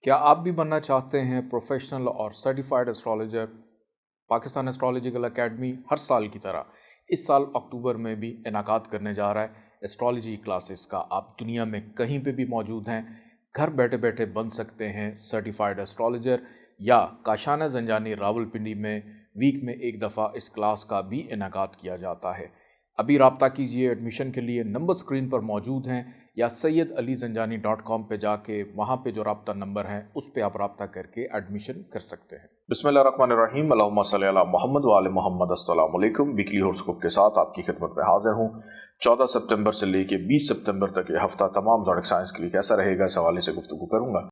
क्या आप भी बनना चाहते हैं प्रोफेशनल और certified astrologer? Pakistan astrological academy हर साल की तरह इस साल अक्टूबर में भी इनाकात करने जा रहा है एस्ट्रोलॉजी क्लासेस का। आप दुनिया में कहीं पे भी मौजूद हैं, घर बैठे बैठे बन सकते हैं सर्टिफाइड एस्ट्रोलॉजर। या काशाना जंजानी रावलपिंडी में वीक में एक दफ़ा इस क्लास का भी इनाकात किया जाता है। अभी राब्ता कीजिए एडमिशन के लिए, नंबर स्क्रीन पर मौजूद हैं, या sayyidalizanjani.com पे जाके वहाँ पे जो राब्ता नंबर है उस पे आप राब्ता करके एडमिशन कर सकते हैं। बिस्मिल्लाहिर्रहमानिर्रहीम, अल्लाहुम्मा सल्ली अला मोहम्मद व आले मोहम्मद। अस्सलाम वालेकुम। वीकली हॉरोस्कोप के साथ आपकी खिदमत में हाजिर हूँ। 14 सितंबर से लेके 20 सितंबर तक ये हफ्ता तमाम ज़ोडिक साइंस के लिए कैसा रहेगा, इस हवाले से गुफ्तगू करूँगा।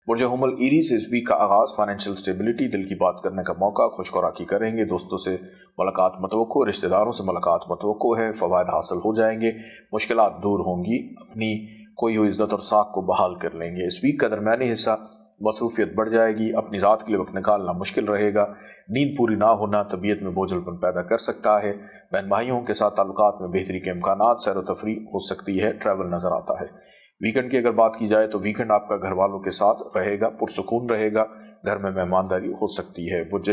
बुर्ज हुमल ईरी से इस वीक का आगाज़ फाइनेंशियल स्टेबिलिटी, दिल की बात करने का मौका, खुशखुराकी करेंगे, दोस्तों से मुलाकात मतवक्को, रिश्तेदारों से मुलाकात मतवक्को है, फ़वायद हासिल हो जाएंगे, मुश्किलात दूर होंगी, अपनी खोई हुई इज़्ज़त और साख को बहाल कर लेंगे। इस वीक का दरमियानी हिस्सा मसरूफियत बढ़ जाएगी, अपनी ज़ात के लिए वक्त निकालना मुश्किल रहेगा, नींद पूरी ना होना तबीयत में बोझलपन पैदा कर सकता है, बहन भाइयों के साथ ताल्लुकात में बेहतरी के इम्कानात, सैर व तफरी हो सकती है, ट्रैवल नज़र आता है। वीकेंड की अगर बात की जाए तो वीकेंड आपका घर वालों के साथ रहेगा, पुरसुकून रहेगा, घर में मेहमानदारी हो सकती है। बुर्ज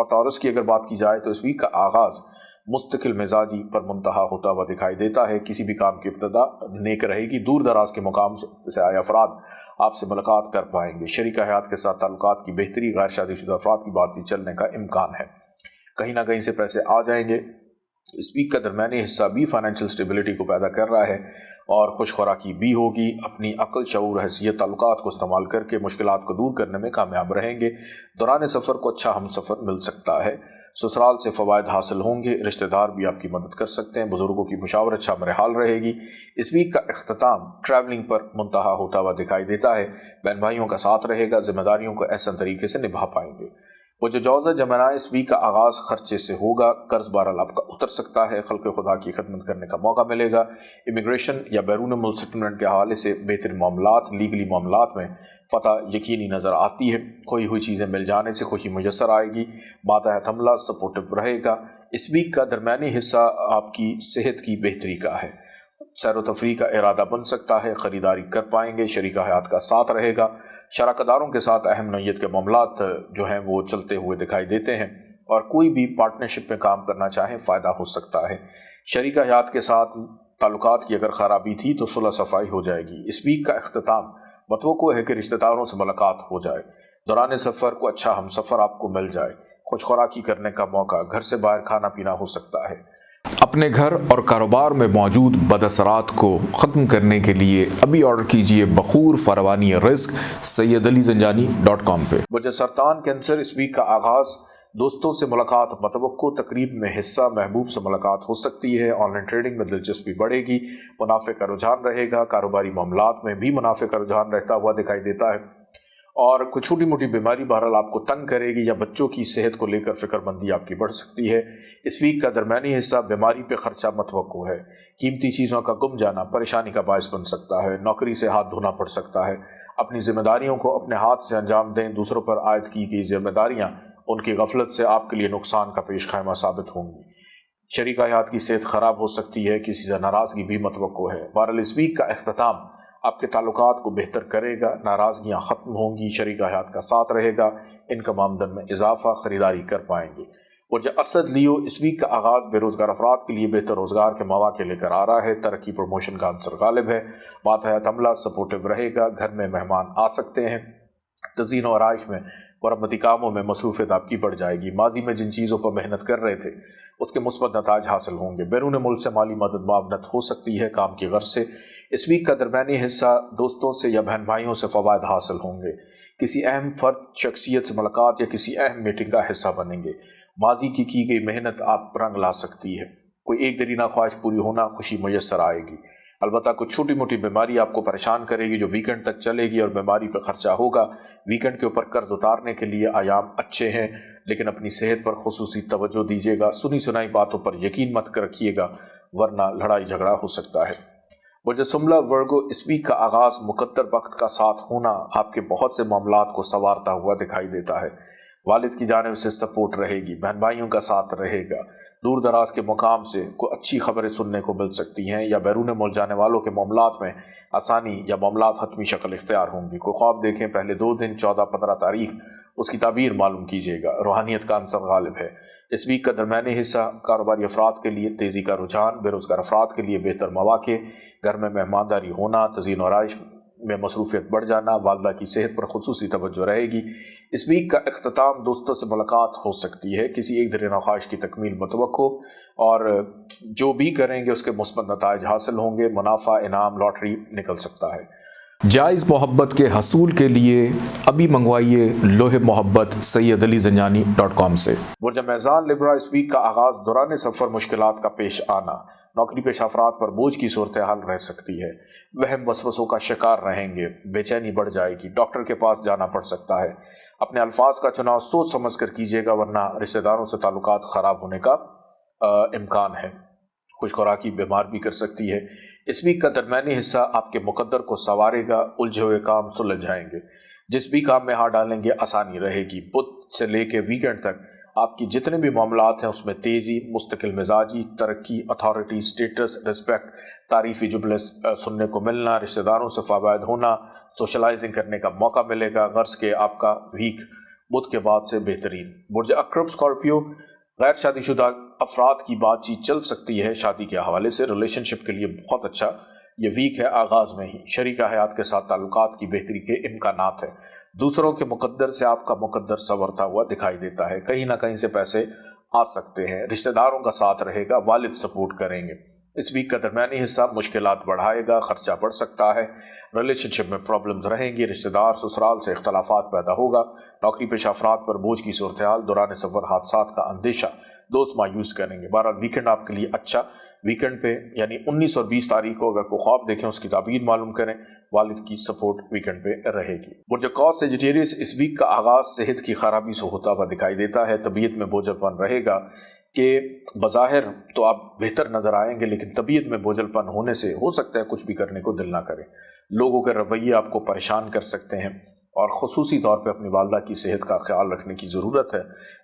टॉरस की अगर बात की जाए तो इस वीक का आगाज़ मुस्तकिल मिजाजी पर मुंतहा होता हुआ दिखाई देता है। किसी भी काम की इब्तदा नेक रहेगी, दूर दराज के मुकाम से आए अफराद आपसे मुलाकात कर पाएंगे, शरीक हयात के साथ ताल्लुकात की बेहतरी, गैर शादीशुदा अफराद की बातचीत चलने का इम्कान है, कहीं ना कहीं से पैसे आ जाएंगे। इस वीक का दरमियानी हिस्सा भी फाइनेंशियल स्टेबिलिटी को पैदा कर रहा है और खुशखुराकी भी होगी। अपनी अक्ल, शऊर, हैसियत, ताल्लुकात को इस्तेमाल करके मुश्किलात को दूर करने में कामयाब रहेंगे। दौरान सफ़र को अच्छा हम सफ़र मिल सकता है, ससुराल से फ़वायद हासिल होंगे, रिश्तेदार भी आपकी मदद कर सकते हैं, बुजुर्गों की मुशावरत शामिल हाल रहेगी। इस वीक का इख्तिताम ट्रैवलिंग पर मुंतहा होता हुआ दिखाई देता है, बहन भाइयों का साथ रहेगा, जिम्मेदारियों को एहसन तरीके से निभा पाएंगे। वो जो जौज़ा जमना इस वीक का आगाज़ खर्चे से होगा, कर्ज बहरहाल आपका उतर सकता है, खल्क़ खुदा की खिदमत करने का मौका मिलेगा। इमिग्रेशन या बैरून मुल्क सेटलमेंट के हवाले से बेहतर मामलात, लीगली मामलात में फ़तह यकीनी नज़र आती है, खोई हुई चीज़ें मिल जाने से खुशी मुयस्सर आएगी, मातहत हमला सपोर्टिव रहेगा। इस वीक का दरमियानी हिस्सा आपकी सेहत की बेहतरी का है, सैर व तफरी का इरादा बन सकता है, ख़रीदारी कर पाएंगे, शरीक हयात का साथ रहेगा, शराकदारों के साथ अहम नौइयत के मामलात जो हैं वो चलते हुए दिखाई देते हैं, और कोई भी पार्टनरशिप में काम करना चाहें फ़ायदा हो सकता है। शरीक हयात के साथ ताल्लुकात की अगर ख़राबी थी तो सुलह सफाई हो जाएगी। इस वीक का अख्तिताम मतवक्को है कि रिश्तेदारों से मुलाकात हो जाए, दौरान सफ़र को अच्छा हम सफ़र आपको मिल जाए, खुशखुराकी करने का मौका, घर से बाहर खाना पीना हो सकता है। अपने घर और कारोबार में मौजूद बदअसरात को ख़त्म करने के लिए अभी ऑर्डर कीजिए बखूर फरवानी रिस्क sayyidalizanjani.com पे। वजह सरतान कैंसर इस वीक का आगाज़ दोस्तों से मुलाकात मतवक्को, तकरीब में हिस्सा, महबूब से मुलाकात हो सकती है, ऑनलाइन ट्रेडिंग में दिलचस्पी बढ़ेगी, मुनाफे का रुझान रहेगा, कारोबारी मामलात में भी मुनाफे का रुझान रहता हुआ दिखाई देता है, और कुछ छोटी मोटी बीमारी बहरहाल आपको तंग करेगी, या बच्चों की सेहत को लेकर फिक्रमंदी आपकी बढ़ सकती है। इस वीक का दरमियानी हिस्सा बीमारी पे खर्चा मतवक्को है, कीमती चीज़ों का गुम जाना परेशानी का बायस बन सकता है, नौकरी से हाथ धोना पड़ सकता है। अपनी जिम्मेदारियों को अपने हाथ से अंजाम दें, दूसरों पर आयद की गई जिम्मेदारियाँ उनकी गफलत से आपके लिए नुकसान का पेश खैमा साबित होंगी। शरीक हयात की सेहत ख़राब हो सकती है, किसी से नाराज़गी भी मतवक्को है। बहरहाल इस वीक का इख्तिताम आपके ताल्लुकात को बेहतर करेगा, नाराज़गियाँ ख़त्म होंगी, शरीक हयात का साथ रहेगा, इनकम आमदन में इजाफा, ख़रीदारी कर पाएंगे। और जो असद लियो इस वीक का आगाज़ बेरोज़गार अफराद के लिए बेहतर रोज़गार के मौके लेकर आ रहा है, तरक्की प्रमोशन का अंसर गालिब है, मातहत हमला सपोर्टिव रहेगा, घर में मेहमान आ सकते हैं, तज़ीन और आइश में मरम्मती कामों में मसरूफियत आपकी बढ़ जाएगी, माजी में जिन चीज़ों पर मेहनत कर रहे थे उसके मुस्बत नताज हासिल होंगे, बैरून मुल्क से माली मदद मावनत हो सकती है काम की गर्ज से। इस वीक का दरमियानी हिस्सा दोस्तों से या बहन भाइयों से फ़वायद हासिल होंगे, किसी अहम फ़र्द शख्सियत से मुलाकात या किसी अहम मीटिंग का हिस्सा बनेंगे, माजी की गई मेहनत आप रंग ला सकती है, कोई एक दरीना ख्वाहिश पूरी होना, खुशी मुयस्सर आएगी। अलबत्ता कुछ छोटी मोटी बीमारी आपको परेशान करेगी जो वीकेंड तक चलेगी और बीमारी पर खर्चा होगा। वीकेंड के ऊपर कर्ज उतारने के लिए आयाम अच्छे हैं, लेकिन अपनी सेहत पर खुसूसी तवज्जो दीजिएगा, सुनी सुनाई बातों पर यकीन मत रखिएगा वरना लड़ाई झगड़ा हो सकता है। बुर्ज सुमला वर्गो इस वीक का आगाज मुकद्दर वक्त का साथ होना आपके बहुत से मामलात को संवारता हुआ दिखाई देता है। वालिद की जानिब से सपोर्ट रहेगी, बहन भाइयों का साथ रहेगा, दूर दराज के मुकाम से कोई अच्छी खबरें सुनने को मिल सकती हैं, या बैरून मुल्क जाने वालों के मामलात में आसानी या मामलात हतमी शक्ल इख्तियार होंगी। कोई ख्वाब देखें, पहले 2 दिन 14-15 तारीख उसकी ताबीर मालूम कीजिएगा। रूहानियत का अंसर गालिब है। इस वीक का दरमियानी हिस्सा कारोबारी अफराद के लिए तेज़ी का रुझान, बेरोज़गार अफराद के लिए बेहतर मौक़े, घर में मेहमानदारी होना, तज़ीन और आइश में मसरूफियत बढ़ जाना, वालदा की सेहत पर खुसूसी तवज्जो रहेगी। इस वीक का इख्तिताम दोस्तों से मुलाकात हो सकती है, किसी एक दिल ख्वाहिश की तकमील मुतवक्को, और जो भी करेंगे उसके मुस्बत नताइज हासिल होंगे। मुनाफा, इनाम, लॉटरी निकल सकता है। जायज़ मोहब्बत के हसूल के लिए अभी मंगवाइए लोहे मोहब्बत sayyidalizanjani.com से। बुर्ज मेज़ान लिब्रा इस वीक का आगाज़ दौरान सफ़र मुश्किलात का पेश आना, नौकरी पेशा अफराद पर बोझ की सूरत हाल रह सकती है, वहम वसवसों का शिकार रहेंगे, बेचैनी बढ़ जाएगी, डॉक्टर के पास जाना पड़ सकता है। अपने अल्फाज का चुनाव सोच समझ कर कीजिएगा, वरना रिश्तेदारों से ताल्लुकात ख़राब होने का इम्कान है। खुशखुराकी बीमार भी कर सकती है। इस वीक का दरमियानी हिस्सा आपके मुकद्दर को संवारेगा, उलझे हुए काम सुलझ जाएंगे, जिस भी काम में हाथ डालेंगे आसानी रहेगी। बुध से लेकर वीकेंड तक आपकी जितने भी मामलात हैं उसमें तेज़ी, मुस्तकिल मिजाजी, तरक्की, अथॉरिटी, स्टेटस, रिस्पेक्ट, तारीफ़ी जुमले सुनने को मिलना, रिश्तेदारों से फ़ायदा होना, सोशलाइजिंग करने का मौका मिलेगा। गर्ज के आपका वीक बुध के बाद से बेहतरीन। बुर्ज अक्रब स्कॉर्पियो, गैर शादीशुदा अफराद की बातचीत चल सकती है शादी के हवाले से। रिलेशनशिप के लिए बहुत अच्छा ये वीक है। आगाज़ में ही शरीका हयात के साथ ताल्लुकात की बेहतरी के इम्कानात है। दूसरों के मुकद्दर से आपका मुकद्दर संवरता हुआ दिखाई देता है। कहीं ना कहीं से पैसे आ सकते हैं। रिश्तेदारों का साथ रहेगा, वालिद सपोर्ट करेंगे। इस वीक का दरमियानी हिस्सा मुश्किलात बढ़ाएगा, खर्चा बढ़ सकता है, रिलेशनशिप में प्रॉब्लम्स रहेंगी, रिश्तेदार ससुराल से इख्तलाफात पैदा होगा, नौकरी पेशा अफराद पर बोझ की सूरत हाल, दौरान सफ़र हादसात का अंदेशा, दोस्त मायूस करेंगे। बहरहाल वीकेंड आपके लिए अच्छा। वीकेंड पे यानी 19 और 20 तारीख को अगर कोई ख्वाब देखें उसकी ताबीर मालूम करें, वालिद की सपोर्ट वीकेंड पे रहेगी। बुर्ज कौस सेजिटेरियस, इस वीक का आगाज़ सेहत की खराबी से होता हुआ दिखाई देता है। तबीयत में बोझलपन रहेगा कि बज़ाहिर तो आप बेहतर नज़र आएंगे, लेकिन तबीयत में बोझलपन होने से हो सकता है कुछ भी करने को दिल ना करे। लोगों के रवैये आपको परेशान कर सकते हैं, और ख़ुसूसी तौर पे अपनी वालदा की सेहत का ख्याल रखने की ज़रूरत है।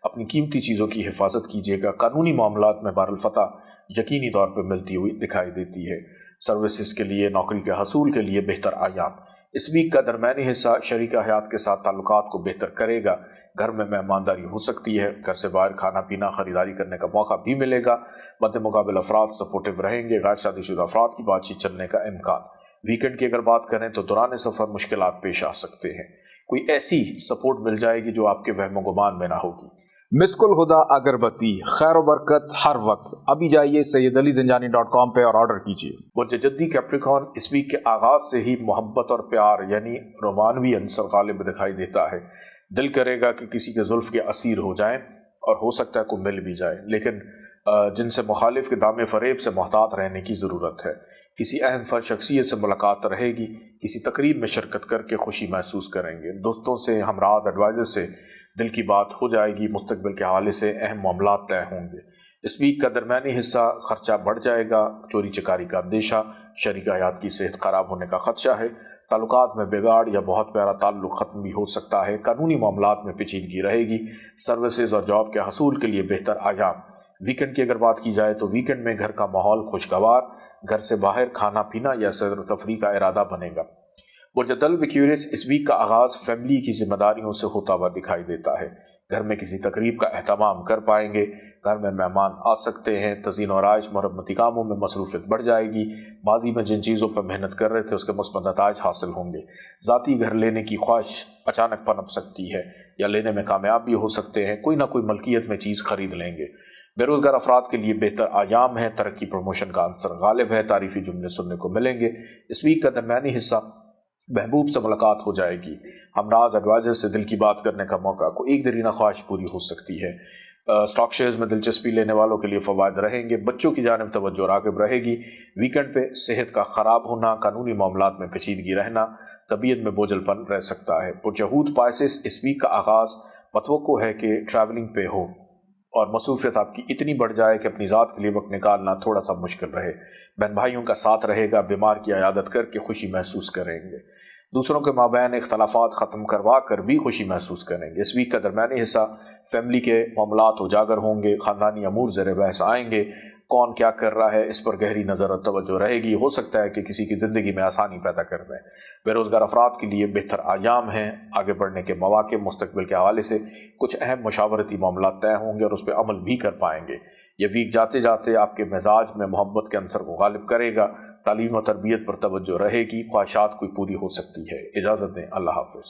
अपनी कीमती चीज़ों की हिफाजत कीजिएगा। कानूनी मामलात में बहरल-फतह यकीनी तौर पे मिलती हुई दिखाई देती है। सर्विसेज के लिए, नौकरी के हसूल के लिए बेहतर आयाम। इस वीक का दरमियानी हिस्सा शरीका हयात के साथ ताल्लुकात को बेहतर करेगा। घर में मेहमानदारी हो सकती है, घर से बाहर खाना पीना, ख़रीदारी करने का मौका भी मिलेगा। मद्दे मुकाबिल अफराद सपोर्टिव रहेंगे, गैर शादीशुदा अफराद की बातचीत चलने का इम्कान। वीकेंड की अगर बात करें तो दौरान सफ़र मुश्किलात पेश आ सकते हैं। कोई ऐसी सपोर्ट मिल जाएगी जो आपके वहमो गुमान में ना होगी। मिस्कुल हुदा अगरबत्ती, खैर व बरकत हर वक्त। अभी जाइए sayyidalizanjani.com पे और ऑर्डर कीजिए। बुर्ज जद्दी कैप्रिकॉर्न, इस वीक के आगाज़ से ही मोहब्बत और प्यार यानी रोमानवी अंसर गालिब दिखाई देता है। दिल करेगा कि किसी के जुल्फ़ के असीर हो जाएं, और हो सकता है कोई मिल भी जाए, लेकिन जिनसे मुखालिफ के दामे फ़रेब से मोहतात रहने की ज़रूरत है। किसी अहम फर्द शख्सियत से मुलाकात रहेगी, किसी तकरीब में शिरकत करके खुशी महसूस करेंगे। दोस्तों से, हमराज, एडवाइज़र से दिल की बात हो जाएगी। मुस्तकबिल के हवाले से अहम मामलात तय होंगे। इस वीक का दरमियानी हिस्सा खर्चा बढ़ जाएगा, चोरी चकारी का अंदेशा, शरीका हयात की सेहत ख़राब होने का खदशा है, ताल्लुकात में बिगाड़ या बहुत प्यारा ताल्लुक ख़त्म भी हो सकता है, कानूनी मामलात में पेचीदगी रहेगी, सर्विसेज और जॉब के हसूल के लिए बेहतर आयाम। वीकेंड की अगर बात की जाए तो वीकेंड में घर का माहौल खुशगवार, घर से बाहर खाना पीना या सैर व तफरीह का इरादा बनेगा। बुर्ज दल विक्यूरियस, इस वीक का आगाज़ फैमिली की जिम्मेदारियों से होता हुआ दिखाई देता है। घर में किसी तकरीब का एहतमाम कर पाएंगे, घर में मेहमान आ सकते हैं, तज़ीन और आइश मरम्मती कामों में मसरूफियत बढ़ जाएगी। माजी में जिन चीज़ों पर मेहनत कर रहे थे उसके मुस्बत नताइज हासिल होंगे। ज़ाती घर लेने की ख्वाहिश अचानक पनप सकती है, या लेने में कामयाब भी हो सकते हैं। कोई ना कोई मलकियत में चीज़ खरीद लेंगे। बेरोज़गार अफराद के लिए बेहतर आयाम है, तरक्की प्रमोशन का अंसर गालिब है, तारीफ़ी जुमले सुनने को मिलेंगे। इस वीक का दरमियानी हिस्सा महबूब से मुलाकात हो जाएगी। हमराज, एडवाइज़र से दिल की बात करने का मौका, को एक दरीना ख्वाहिश पूरी हो सकती है। स्टॉक शेयर्स में दिलचस्पी लेने वालों के लिए फ़वाद रहेंगे। बच्चों की जानिब तवज्जो राग़िब रहेगी। वीकेंड पे सेहत का ख़राब होना, कानूनी मामलात में पेचीदगी रहना, तबीयत में बोझलपन रह सकता है। पुरजहूद पाइसेस, इस वीक का आगाज़ मतवक्को है कि ट्रैवलिंग पे हो, اور مصروفیت آپ کی اتنی بڑھ جائے کہ اپنی ذات کے لیے وقت نکالنا تھوڑا سا مشکل رہے۔ بہن بھائیوں کا ساتھ رہے گا، بیمار کی عیادت کر کے خوشی محسوس کریں گے، دوسروں کے مابین اختلافات ختم کروا کر بھی خوشی محسوس کریں گے۔ اس ویک کا درمیانی حصہ فیملی کے معاملات اجاگر ہوں گے، خاندانی امور زیر بحث آئیں گے، کون کیا کر رہا ہے اس پر گہری نظر اور توجہ رہے گی۔ ہو سکتا ہے کہ کسی کی زندگی میں آسانی پیدا کر دیں۔ بے روزگار افراد کے لیے بہتر ایام ہیں، آگے بڑھنے کے مواقع، مستقبل کے حوالے سے کچھ اہم مشاورتی معاملات طے ہوں گے اور اس پہ عمل بھی کر پائیں گے۔ یہ ویک جاتے جاتے آپ کے مزاج میں محبت کے عنصر کو غالب کرے گا، تعلیم و تربیت پر توجہ رہے گی، خواہشات کوئی پوری ہو سکتی ہے۔ اجازت دیں، اللہ حافظ۔